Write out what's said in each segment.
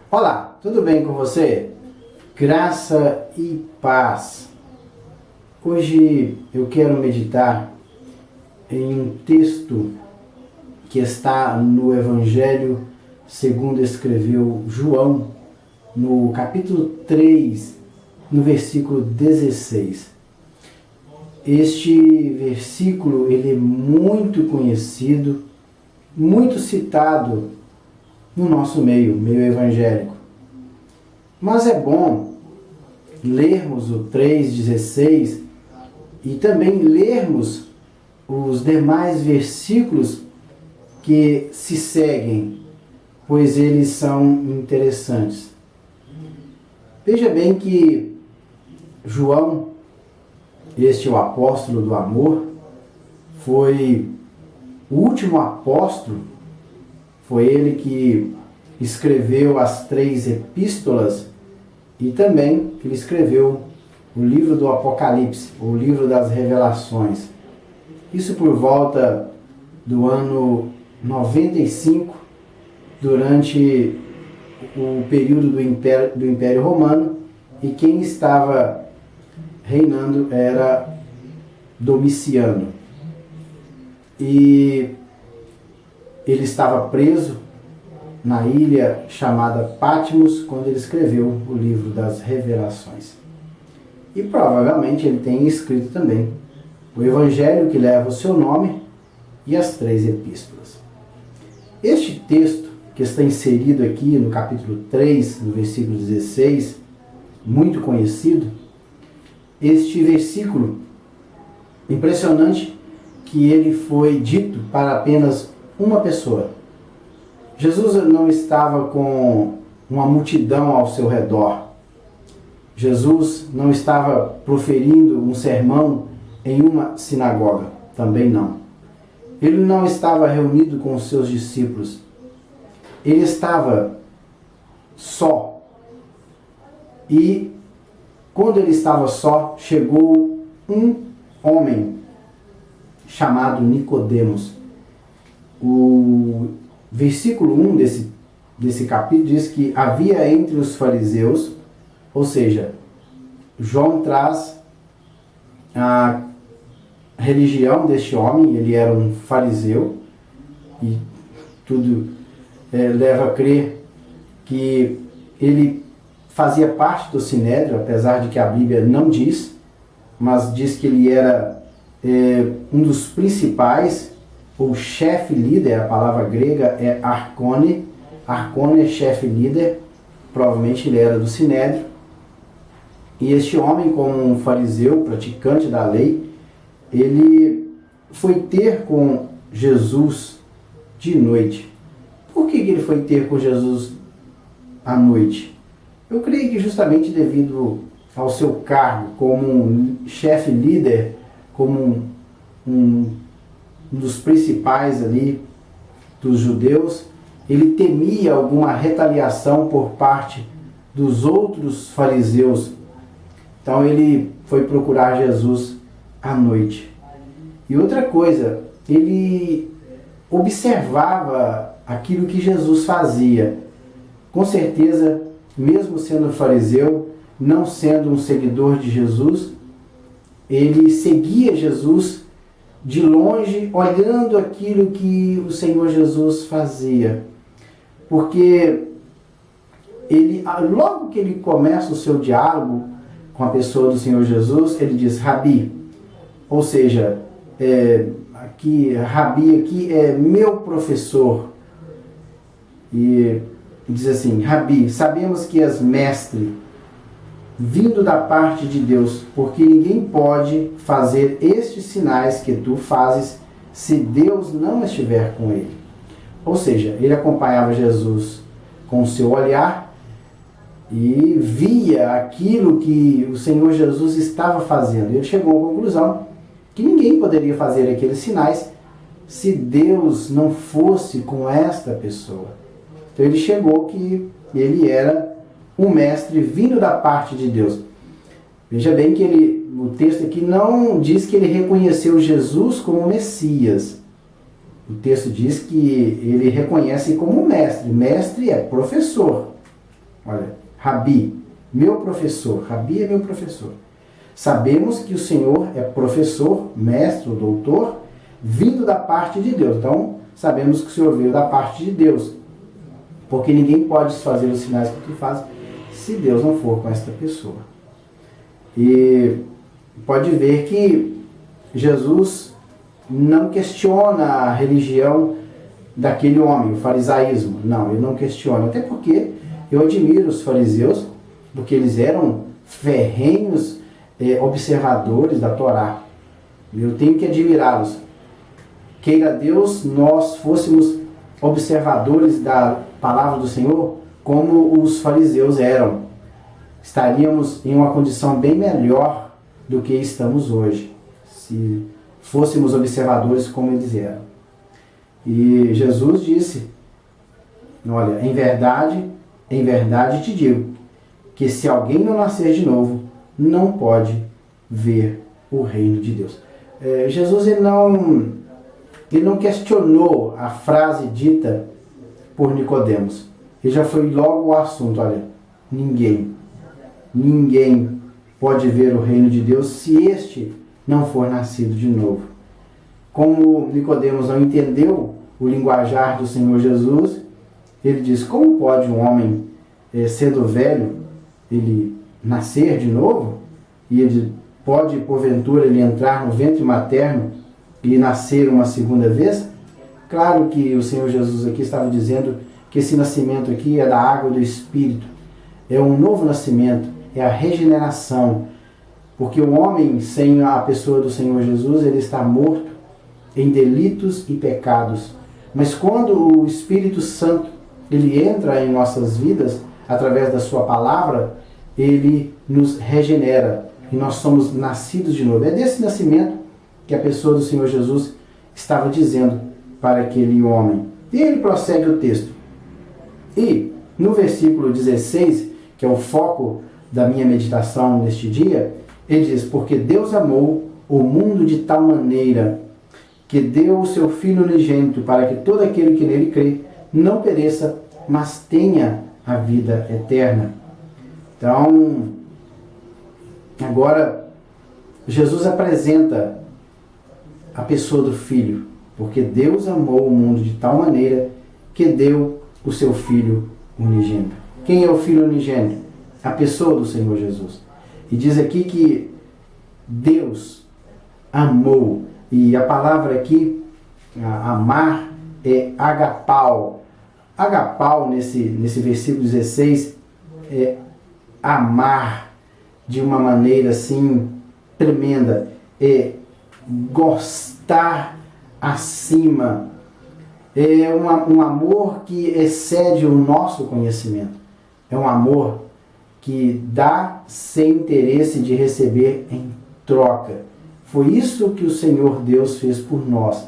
Olá, tudo bem com você? Graça e paz. Hoje eu quero meditar em um texto que está no Evangelho segundo escreveu João, no capítulo 3, no versículo 16. Este versículo ele é muito conhecido, muito citado no nosso meio evangélico. Mas é bom lermos o 3,16 e também lermos os demais versículos que se seguem, pois eles são interessantes. Veja bem que João, este é o apóstolo do amor, foi o último apóstolo. Foi ele que escreveu as 3 epístolas e também ele escreveu o livro do Apocalipse, o livro das Revelações. Isso por volta do ano 95, durante o período do Império Romano, e quem estava reinando era Domiciano. E ele estava preso na ilha chamada Patmos quando ele escreveu o livro das Revelações. E provavelmente ele tem escrito também o Evangelho que leva o seu nome e as 3 epístolas. Este texto que está inserido aqui no capítulo 3, no versículo 16, muito conhecido, este versículo, impressionante que ele foi dito para apenas uma pessoa. Jesus não estava com uma multidão ao seu redor. Jesus não estava proferindo um sermão em uma sinagoga. Também não. Ele não estava reunido com os seus discípulos. Ele estava só. E quando ele estava só, chegou um homem chamado Nicodemos. O versículo 1 desse capítulo diz que havia entre os fariseus, ou seja, João traz a religião deste homem, ele era um fariseu, e tudo leva a crer que ele fazia parte do Sinédrio, apesar de que a Bíblia não diz, mas diz que ele era um dos principais, ou chefe líder. A palavra grega é arcone. Arcone é chefe líder, provavelmente ele era do Sinédrio. E este homem, como um fariseu, praticante da lei, ele foi ter com Jesus de noite. Por que ele foi ter com Jesus à noite? Eu creio que justamente devido ao seu cargo como um chefe líder, como um dos principais ali dos judeus, ele temia alguma retaliação por parte dos outros fariseus. Então ele foi procurar Jesus à noite. E outra coisa, ele observava aquilo que Jesus fazia. Com certeza, mesmo sendo fariseu, não sendo um seguidor de Jesus, ele seguia Jesus de longe, olhando aquilo que o Senhor Jesus fazia. Porque ele, logo que ele começa o seu diálogo com a pessoa do Senhor Jesus, ele diz Rabi, ou seja, Rabi aqui é meu professor. E diz assim, Rabi, sabemos que és mestre, vindo da parte de Deus, porque ninguém pode fazer estes sinais que tu fazes se Deus não estiver com ele. Ou seja, ele acompanhava Jesus com o seu olhar e via aquilo que o Senhor Jesus estava fazendo. Ele chegou à conclusão que ninguém poderia fazer aqueles sinais se Deus não fosse com esta pessoa. Então ele chegou que ele era um mestre vindo da parte de Deus. Veja bem que o texto aqui não diz que ele reconheceu Jesus como Messias. O texto diz que ele reconhece como mestre. Mestre é professor. Olha, Rabi, meu professor. Rabi é meu professor. Sabemos que o Senhor é professor, mestre, doutor, vindo da parte de Deus. Então, sabemos que o Senhor veio da parte de Deus. Porque ninguém pode fazer os sinais que tu faz se Deus não for com esta pessoa. E pode ver que Jesus não questiona a religião daquele homem, o farisaísmo. Não, ele não questiona. Até porque eu admiro os fariseus, porque eles eram ferrenhos observadores da Torá. Eu tenho que admirá-los. Queira Deus nós fôssemos observadores da palavra do Senhor como os fariseus eram. Estaríamos em uma condição bem melhor do que estamos hoje, se fôssemos observadores como eles eram. E Jesus disse, olha, em verdade te digo, que se alguém não nascer de novo, não pode ver o reino de Deus. Jesus ele não questionou a frase dita por Nicodemos. Ele já foi logo ao assunto, olha, ninguém pode ver o reino de Deus se este não for nascido de novo. Como Nicodemos não entendeu o linguajar do Senhor Jesus, ele diz, como pode um homem, sendo velho, ele nascer de novo? E ele pode, porventura, ele entrar no ventre materno e nascer uma segunda vez? Claro que o Senhor Jesus aqui estava dizendo que esse nascimento aqui é da água do Espírito. É um novo nascimento, é a regeneração. Porque o homem, sem a pessoa do Senhor Jesus, ele está morto em delitos e pecados. Mas quando o Espírito Santo, ele entra em nossas vidas, através da sua palavra, ele nos regenera. E nós somos nascidos de novo. É desse nascimento que a pessoa do Senhor Jesus estava dizendo para aquele homem. E ele prossegue o texto. E no versículo 16, que é o foco da minha meditação neste dia, ele diz, porque Deus amou o mundo de tal maneira que deu o seu Filho unigênito para que todo aquele que nele crê não pereça, mas tenha a vida eterna. Então, agora, Jesus apresenta a pessoa do Filho, porque Deus amou o mundo de tal maneira que deu o seu Filho unigênito. Quem é o Filho unigênito? A pessoa do Senhor Jesus. E diz aqui que Deus amou. E a palavra aqui, amar, é agapau. Agapau, nesse versículo 16, é amar de uma maneira assim tremenda. É gostar acima. É um amor que excede o nosso conhecimento. É um amor que dá sem interesse de receber em troca. Foi isso que o Senhor Deus fez por nós.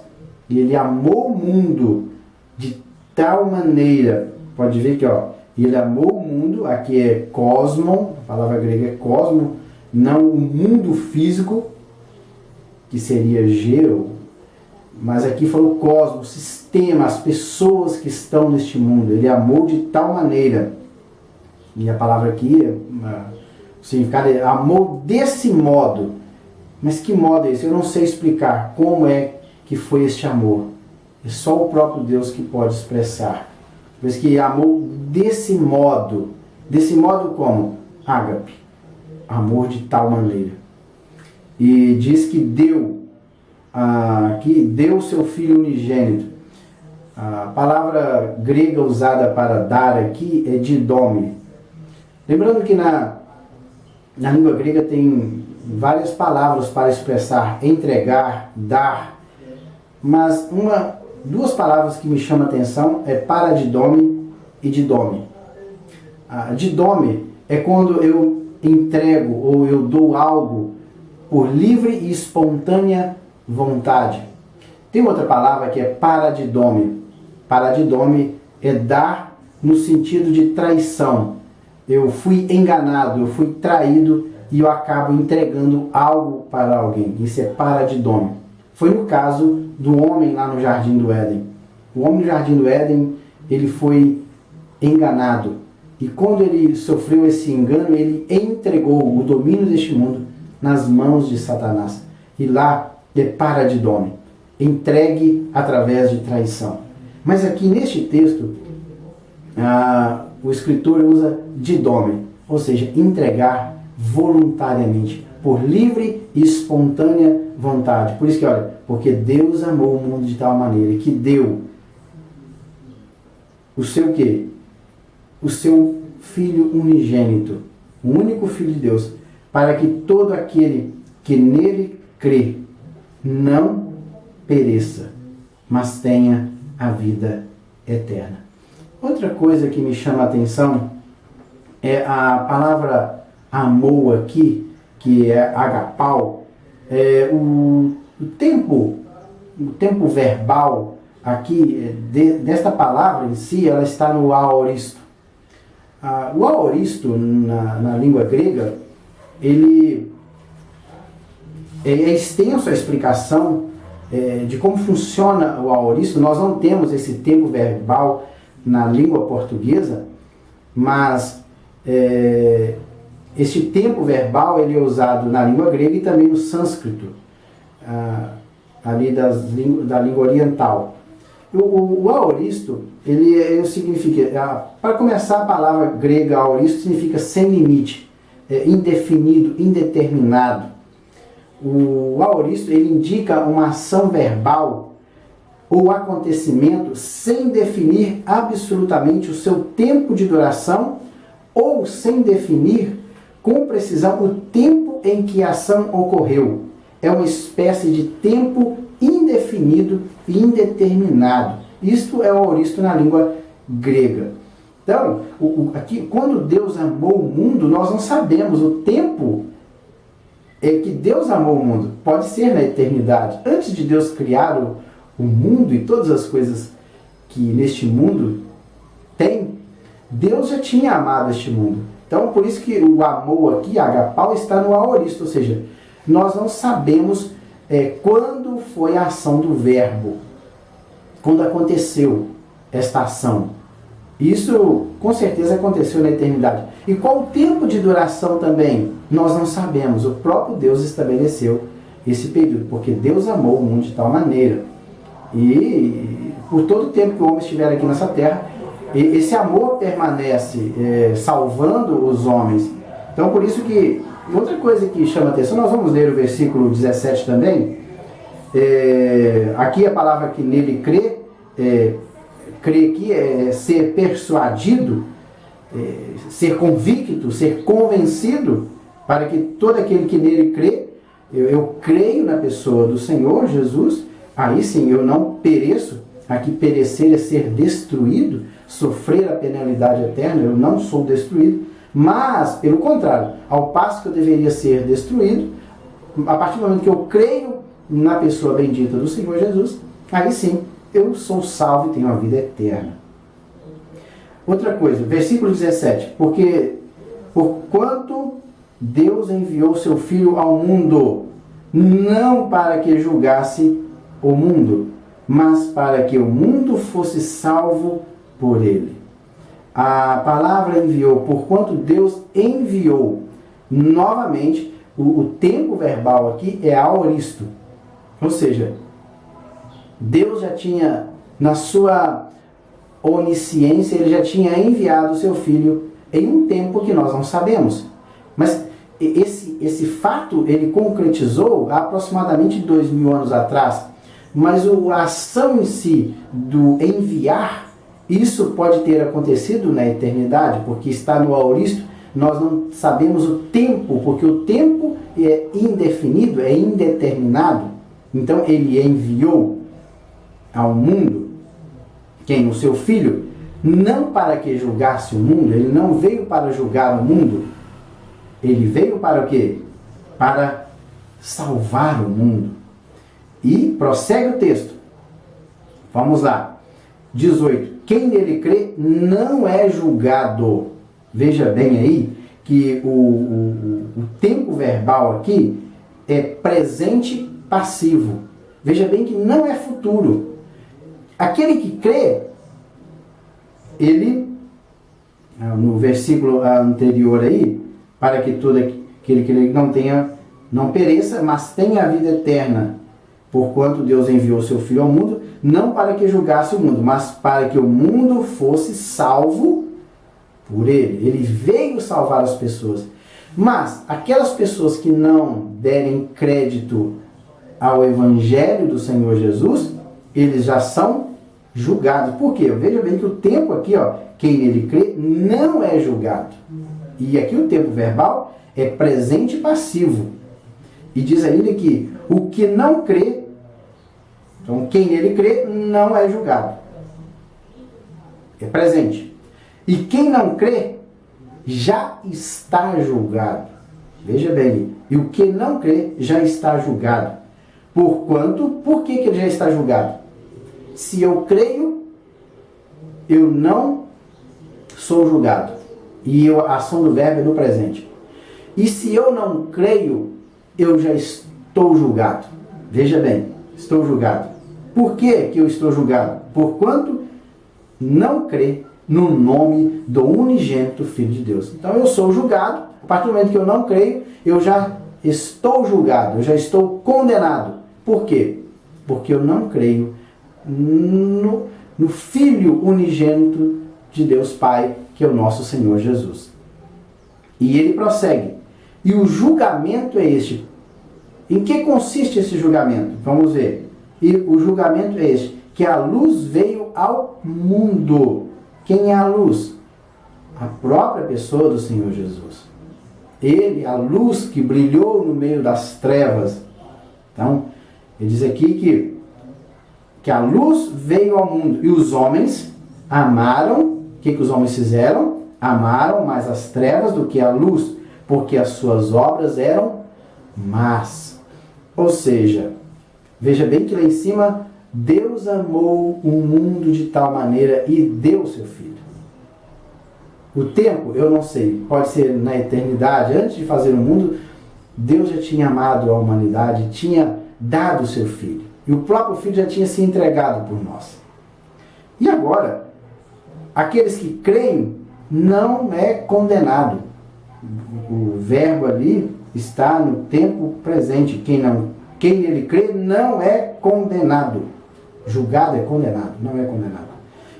E Ele amou o mundo de tal maneira, pode ver que Ele amou o mundo, aqui é cosmon, a palavra grega é cosmo, não o mundo físico, que seria geo, mas aqui falou cosmo, o sistema, as pessoas que estão neste mundo. Ele amou de tal maneira. E a palavra aqui, o significado é amou desse modo. Mas que modo é esse? Eu não sei explicar como é que foi este amor. É só o próprio Deus que pode expressar. Mas que amou desse modo. Desse modo como? Ágape. Amor de tal maneira. E diz que deu o seu Filho unigênito. A palavra grega usada para dar aqui é didome. Lembrando que na língua grega tem várias palavras para expressar entregar, dar, mas duas palavras que me chamam a atenção é paradidome e didome. Didome é quando eu entrego ou eu dou algo por livre e espontânea vontade. Tem outra palavra que é paradidome. Paradidome é dar no sentido de traição. Eu fui enganado, eu fui traído e eu acabo entregando algo para alguém. Isso é paradidômio. Foi no caso do homem lá no Jardim do Éden. O homem no Jardim do Éden, ele foi enganado. E quando ele sofreu esse engano, ele entregou o domínio deste mundo nas mãos de Satanás. E lá é paradidômio, entregue através de traição. Mas aqui neste texto, o escritor usa didômio, ou seja, entregar voluntariamente, por livre e espontânea vontade. Por isso que, olha, porque Deus amou o mundo de tal maneira que deu o seu quê? O seu Filho unigênito, o único Filho de Deus, para que todo aquele que nele crê não pereça, mas tenha a vida eterna. Outra coisa que me chama a atenção é a palavra amor aqui, que é agapau. O tempo verbal aqui, desta palavra em si, ela está no aoristo. O aoristo, na língua grega, ele é extenso a explicação de como funciona o aoristo. Nós não temos esse tempo verbal na língua portuguesa, mas este tempo verbal ele é usado na língua grega e também no sânscrito, ali da língua oriental. O aoristo, ele significa, para começar, a palavra grega aoristo significa sem limite, indefinido, indeterminado. O aoristo, ele indica uma ação verbal ou acontecimento sem definir absolutamente o seu tempo de duração ou sem definir com precisão o tempo em que a ação ocorreu. É uma espécie de tempo indefinido e indeterminado. Isto é o aoristo na língua grega. Então, aqui, quando Deus amou o mundo, nós não sabemos o tempo que Deus amou o mundo. Pode ser na eternidade. Antes de Deus criar o mundo e todas as coisas que neste mundo tem, Deus já tinha amado este mundo. Então, por isso que o amor aqui, agapau, está no aoristo, ou seja, nós não sabemos quando foi a ação do verbo, quando aconteceu esta ação. Isso com certeza aconteceu na eternidade. E qual o tempo de duração também? Nós não sabemos. O próprio Deus estabeleceu esse período, porque Deus amou o mundo de tal maneira. E por todo o tempo que o homem estiver aqui nessa terra, esse amor permanece salvando os homens. Então por isso que, outra coisa que chama atenção, nós vamos ler o versículo 17 também. Aqui a palavra que nele crê, crê aqui é ser persuadido, ser convicto, ser convencido, para que todo aquele que nele crê, eu creio na pessoa do Senhor Jesus, aí sim eu não pereço. Aqui perecer é ser destruído, sofrer a penalidade eterna. Eu não sou destruído, mas, pelo contrário, ao passo que eu deveria ser destruído, a partir do momento que eu creio na pessoa bendita do Senhor Jesus, aí sim eu sou salvo e tenho a vida eterna. Outra coisa, versículo 17, porque porquanto Deus enviou seu Filho ao mundo, não para que julgasse o mundo, mas para que o mundo fosse salvo por ele. A palavra enviou, porquanto Deus enviou. Novamente, o tempo verbal aqui é aoristo. Ou seja, Deus já tinha, na sua onisciência, ele já tinha enviado o seu Filho em um tempo que nós não sabemos. Mas esse fato, ele concretizou há aproximadamente 2000 anos atrás. Mas a ação em si do enviar, isso pode ter acontecido na eternidade, porque está no aoristo. Nós não sabemos o tempo, porque o tempo é indefinido, é indeterminado. Então ele enviou ao mundo, quem? O seu Filho, não para que julgasse o mundo. Ele não veio para julgar o mundo. Ele veio para o quê? Para salvar o mundo. E prossegue o texto. Vamos lá. 18. quem nele crê não é julgado. Veja bem aí que o tempo verbal aqui é presente passivo. Veja bem que não é futuro. Aquele que crê, ele, no versículo anterior aí, para que todo aquele que não pereça, mas tenha a vida eterna, porquanto Deus enviou seu Filho ao mundo, não para que julgasse o mundo, mas para que o mundo fosse salvo por ele. Ele veio salvar as pessoas. Mas aquelas pessoas que não derem crédito ao Evangelho do Senhor Jesus, eles já são julgados. Por quê? Veja bem que o tempo aqui, quem nele crê, não é julgado. E aqui o tempo verbal é presente e passivo. E diz ainda que o que não crê, então quem nele crê, não é julgado. É presente. E quem não crê, já está julgado. Veja bem, e o que não crê, já está julgado. Por que ele já está julgado? Se eu creio, eu não sou julgado. E a ação do verbo é no presente. E se eu não creio, eu já estou julgado. Veja bem, estou julgado. Por que eu estou julgado? Porquanto não crê no nome do unigênito Filho de Deus. Então eu sou julgado. A partir do momento que eu não creio, eu já estou julgado, eu já estou condenado. Por quê? Porque eu não creio no Filho unigênito de Deus Pai, que é o nosso Senhor Jesus. E ele prossegue. E o julgamento é este. Em que consiste esse julgamento? Vamos ver. E o julgamento é este, que a luz veio ao mundo. Quem é a luz? A própria pessoa do Senhor Jesus. Ele, a luz que brilhou no meio das trevas. Então, ele diz aqui que a luz veio ao mundo. E os homens amaram. O que os homens fizeram? Amaram mais as trevas do que a luz, porque as suas obras eram más. Ou seja, veja bem que lá em cima, Deus amou o mundo de tal maneira e deu seu Filho. O tempo, eu não sei, pode ser na eternidade, antes de fazer o mundo, Deus já tinha amado a humanidade, tinha dado o seu Filho. E o próprio Filho já tinha se entregado por nós. E agora, aqueles que creem não é condenado. O verbo ali está no tempo presente. Quem nele crê não é condenado. Julgado é condenado, não é condenado.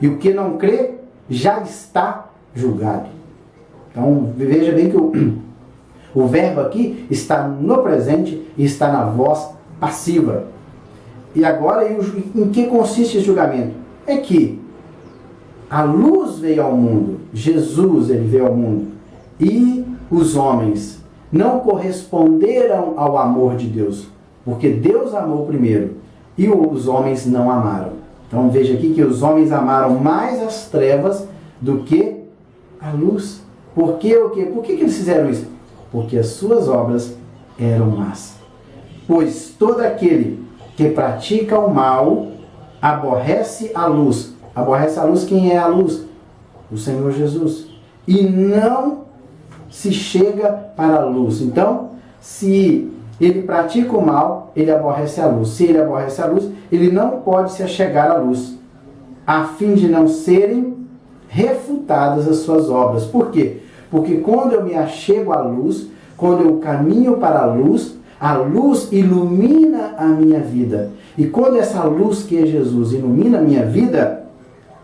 E o que não crê já está julgado. Então veja bem que o verbo aqui está no presente e está na voz passiva. E agora, em que consiste esse julgamento? É que a luz veio ao mundo, Jesus ele veio ao mundo, e os homens não corresponderam ao amor de Deus, porque Deus amou primeiro, e os homens não amaram. Então veja aqui que os homens amaram mais as trevas do que a luz. Por quê? Por que eles fizeram isso? Porque as suas obras eram más. Pois todo aquele que pratica o mal aborrece a luz. Aborrece a luz, quem é a luz? O Senhor Jesus. E não se chega para a luz. Então, se ele pratica o mal, ele aborrece a luz. Se ele aborrece a luz, ele não pode se achegar à luz, a fim de não serem refutadas as suas obras. Por quê? Porque quando eu me achego à luz, quando eu caminho para a luz ilumina a minha vida. E quando essa luz que é Jesus ilumina a minha vida,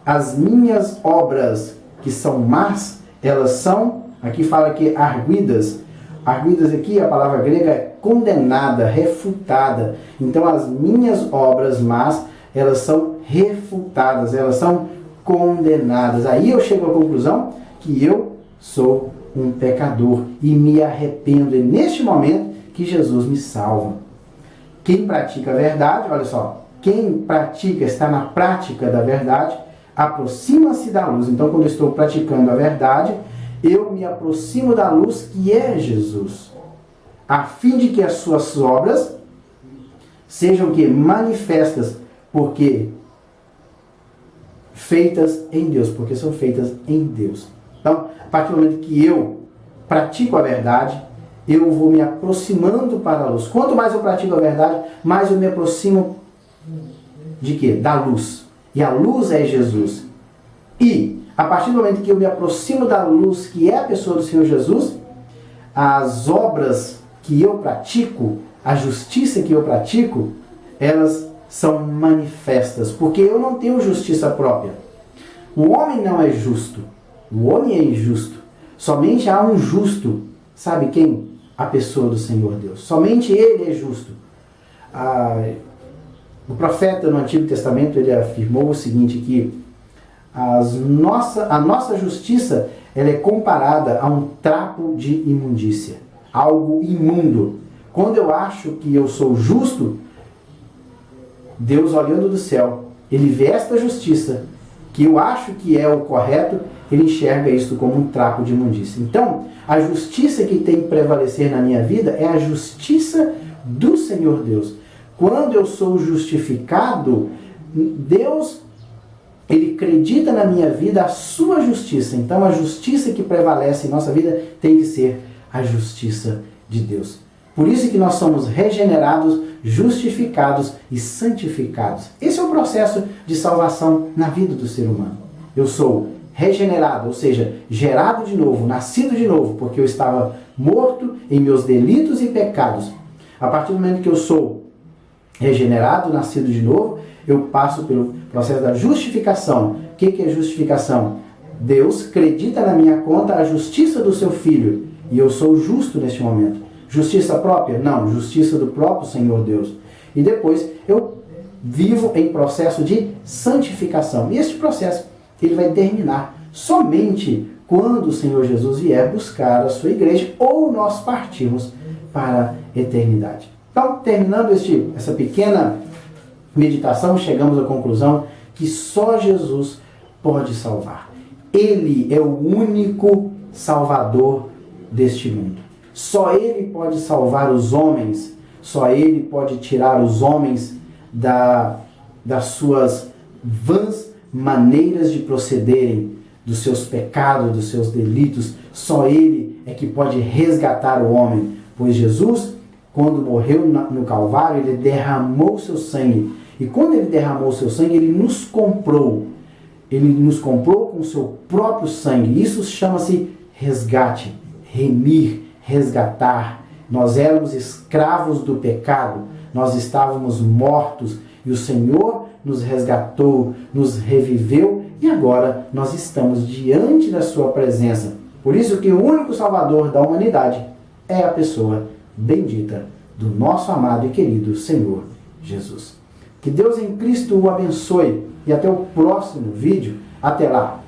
as minhas obras que são más, elas são, aqui fala que arguidas. Arguidas aqui, a palavra grega é condenada, refutada. Então as minhas obras más, elas são refutadas, elas são condenadas. Aí eu chego à conclusão que eu sou um pecador e me arrependo. É neste momento que Jesus me salva. Quem pratica a verdade, olha só, quem pratica, está na prática da verdade, aproxima-se da luz. Então, quando eu estou praticando a verdade, eu me aproximo da luz que é Jesus, a fim de que as suas obras sejam que manifestas, porque feitas em Deus, porque são feitas em Deus. Então, a partir do momento que eu pratico a verdade, eu vou me aproximando para a luz. Quanto mais eu pratico a verdade, mais eu me aproximo de quê? Da luz. E a luz é Jesus. E, a partir do momento que eu me aproximo da luz, que é a pessoa do Senhor Jesus, as obras que eu pratico, a justiça que eu pratico, elas são manifestas, porque eu não tenho justiça própria. O homem não é justo. O homem é injusto. Somente há um justo. Sabe quem? A pessoa do Senhor Deus. Somente Ele é justo. O profeta no Antigo Testamento, ele afirmou o seguinte, que a nossa justiça, ela é comparada a um trapo de imundícia. Algo imundo. Quando eu acho que eu sou justo, Deus, olhando do céu, Ele vê esta justiça, que eu acho que é o correto, Ele enxerga isso como um trapo de imundícia. Então, a justiça que tem que prevalecer na minha vida é a justiça do Senhor Deus. Quando eu sou justificado, Deus, Ele acredita na minha vida a sua justiça. Então, a justiça que prevalece em nossa vida tem que ser a justiça de Deus. Por isso que nós somos regenerados, justificados e santificados. Esse é o processo de salvação na vida do ser humano. Eu sou regenerado, ou seja, gerado de novo, nascido de novo, porque eu estava morto em meus delitos e pecados. A partir do momento que eu sou regenerado, nascido de novo, eu passo pelo processo da justificação. O que é justificação? Deus acredita na minha conta a justiça do seu Filho, e eu sou justo neste momento. Justiça própria? Não, justiça do próprio Senhor Deus. E depois eu vivo em processo de santificação. E este processo, ele vai terminar somente quando o Senhor Jesus vier buscar a sua igreja ou nós partirmos para a eternidade. Então, terminando essa pequena meditação, chegamos à conclusão que só Jesus pode salvar. Ele é o único Salvador deste mundo. Só Ele pode salvar os homens, só Ele pode tirar os homens das suas vãs maneiras de procederem, dos seus pecados, dos seus delitos. Só Ele é que pode resgatar o homem, pois Jesus, quando morreu no Calvário, Ele derramou seu sangue. E quando Ele derramou seu sangue, Ele nos comprou. Ele nos comprou com o seu próprio sangue. Isso chama-se resgate, remir, resgatar. Nós éramos escravos do pecado, nós estávamos mortos e o Senhor nos resgatou, nos reviveu e agora nós estamos diante da sua presença. Por isso que o único Salvador da humanidade é a pessoa bendita do nosso amado e querido Senhor Jesus. Que Deus em Cristo o abençoe e até o próximo vídeo. Até lá!